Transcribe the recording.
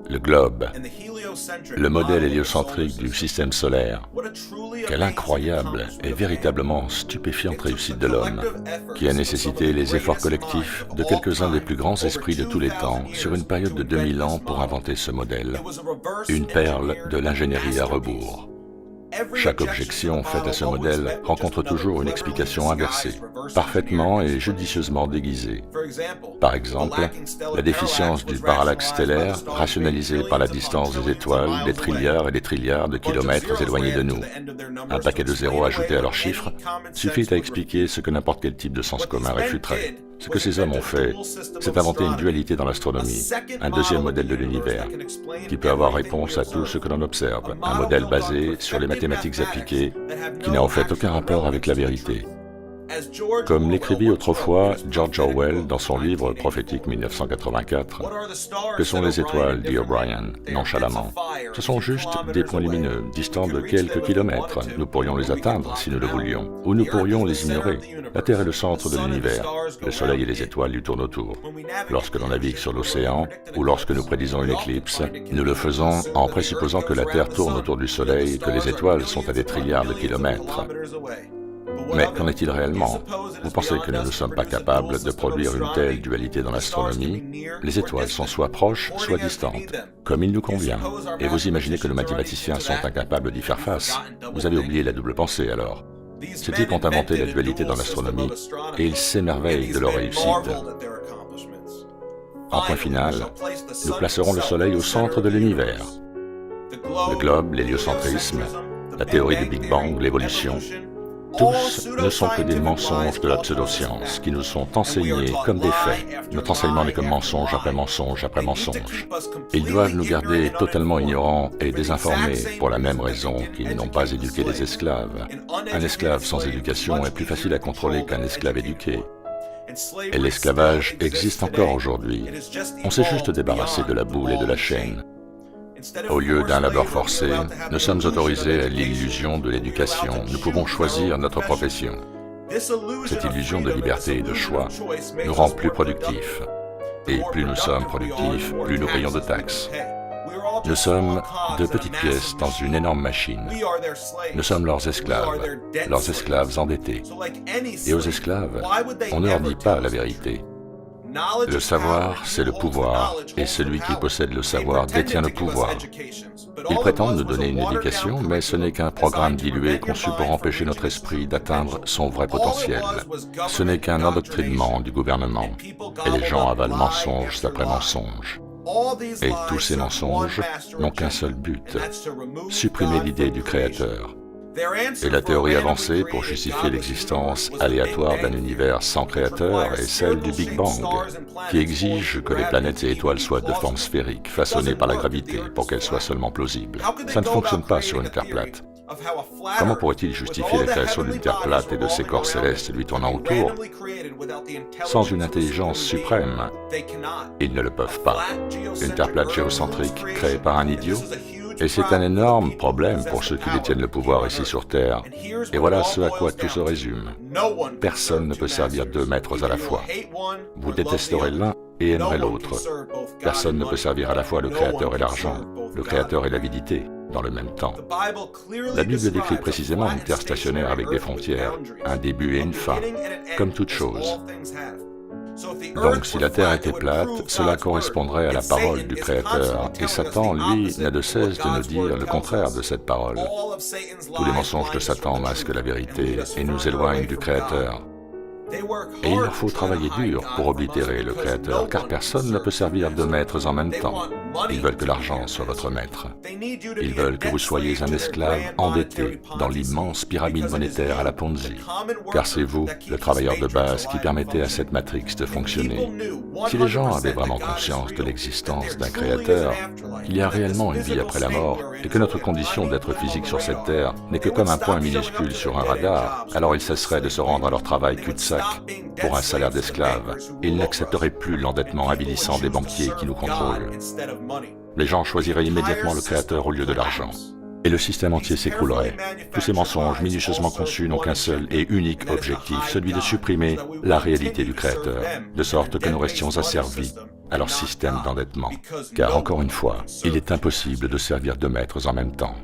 Le globe, le modèle héliocentrique du système solaire. Quelle incroyable et véritablement stupéfiante réussite de l'homme, qui a nécessité les efforts collectifs de quelques-uns des plus grands esprits de tous les temps sur une période de 2000 ans pour inventer ce modèle. Une perle de l'ingénierie à rebours. Chaque objection faite à ce modèle rencontre toujours une explication inversée, parfaitement et judicieusement déguisée. Par exemple, la déficience du parallaxe stellaire, rationalisée par la distance des étoiles, des trilliards et des trilliards de kilomètres éloignés de nous. Un paquet de zéros ajouté à leurs chiffres suffit à expliquer ce que n'importe quel type de sens commun réfuterait. Ce que ces hommes ont fait, c'est inventer une dualité dans l'astronomie, un deuxième modèle de l'univers, qui peut avoir réponse à tout ce que l'on observe, un modèle basé sur les mathématiques appliquées, qui n'a en fait aucun rapport avec la vérité. Comme l'écrivit autrefois George Orwell dans son livre prophétique 1984, « Que sont les étoiles ?» dit O'Brien, nonchalamment. « Ce sont juste des points lumineux, distants de quelques kilomètres. Nous pourrions les atteindre si nous le voulions, ou nous pourrions les ignorer. La Terre est le centre de l'univers. Le Soleil et les étoiles lui tournent autour. Lorsque l'on navigue sur l'océan, ou lorsque nous prédisons une éclipse, nous le faisons en présupposant que la Terre tourne autour du Soleil et que les étoiles sont à des trilliards de kilomètres. Mais qu'en est-il réellement? Vous pensez que nous ne sommes pas capables de produire une telle dualité dans l'astronomie? Les étoiles sont soit proches, soit distantes, comme il nous convient. Et vous imaginez que nos mathématiciens sont incapables d'y faire face? Vous avez oublié la double pensée alors. Ces types ont inventé la dualité dans l'astronomie et ils s'émerveillent de leur réussite. En point final, nous placerons le Soleil au centre de l'univers. Le globe, l'héliocentrisme, la théorie du Big Bang, l'évolution, tous ne sont que des mensonges de la pseudo-science qui nous sont enseignés comme des faits. Notre enseignement n'est que mensonge après mensonge après mensonge. Ils doivent nous garder totalement ignorants et désinformés pour la même raison qu'ils n'ont pas éduqué les esclaves. Un esclave sans éducation est plus facile à contrôler qu'un esclave éduqué. Et l'esclavage existe encore aujourd'hui. On s'est juste débarrassé de la boule et de la chaîne. Au lieu d'un labeur forcé, nous sommes autorisés à l'illusion de l'éducation. Nous pouvons choisir notre profession. Cette illusion de liberté et de choix nous rend plus productifs. Et plus nous sommes productifs, plus nous payons de taxes. Nous sommes de petites pièces dans une énorme machine. Nous sommes leurs esclaves endettés. Et aux esclaves, on ne leur dit pas la vérité. Le savoir, c'est le pouvoir, et celui qui possède le savoir détient le pouvoir. Ils prétendent nous donner une éducation, mais ce n'est qu'un programme dilué conçu pour empêcher notre esprit d'atteindre son vrai potentiel. Ce n'est qu'un endoctrinement du gouvernement, et les gens avalent mensonges après mensonges. Et tous ces mensonges n'ont qu'un seul but, supprimer l'idée du Créateur. Et la théorie avancée pour justifier l'existence aléatoire d'un univers sans créateur est celle du Big Bang, qui exige que les planètes et étoiles soient de forme sphérique, façonnées par la gravité, pour qu'elles soient seulement plausibles. Ça ne fonctionne pas sur une Terre plate. Comment pourrait-il justifier la création d'une Terre plate et de ses corps célestes lui tournant autour sans une intelligence suprême? Ils ne le peuvent pas. Une Terre plate géocentrique créée par un idiot? Et c'est un énorme problème pour ceux qui détiennent le pouvoir ici sur Terre. Et voilà ce à quoi tout se résume. Personne ne peut servir deux maîtres à la fois. Vous détesterez l'un et aimerez l'autre. Personne ne peut servir à la fois le Créateur et l'argent, le Créateur et l'avidité, dans le même temps. La Bible décrit précisément une terre stationnaire avec des frontières, un début et une fin, comme toute chose. Donc, si la Terre était plate, cela correspondrait à la parole du Créateur, et Satan, lui, n'a de cesse de nous dire le contraire de cette parole. Tous les mensonges de Satan masquent la vérité et nous éloignent du Créateur. Et il leur faut travailler dur pour oblitérer le Créateur, car personne ne peut servir deux maîtres en même temps. Ils veulent que l'argent soit votre maître. Ils veulent que vous soyez un esclave endetté dans l'immense pyramide monétaire à la Ponzi. Car c'est vous, le travailleur de base, qui permettez à cette matrix de fonctionner. Si les gens avaient vraiment conscience de l'existence d'un Créateur, qu'il y a réellement une vie après la mort, et que notre condition d'être physique sur cette Terre n'est que comme un point minuscule sur un radar, alors ils cesseraient de se rendre à leur travail cul-de-sac pour un salaire d'esclave. Ils n'accepteraient plus l'endettement avilissant des banquiers qui nous contrôlent. Les gens choisiraient immédiatement le Créateur au lieu de l'argent. Et le système entier s'écroulerait. Tous ces mensonges minutieusement conçus n'ont qu'un seul et unique objectif, celui de supprimer la réalité du Créateur, de sorte que nous restions asservis à leur système d'endettement. Car encore une fois, il est impossible de servir deux maîtres en même temps.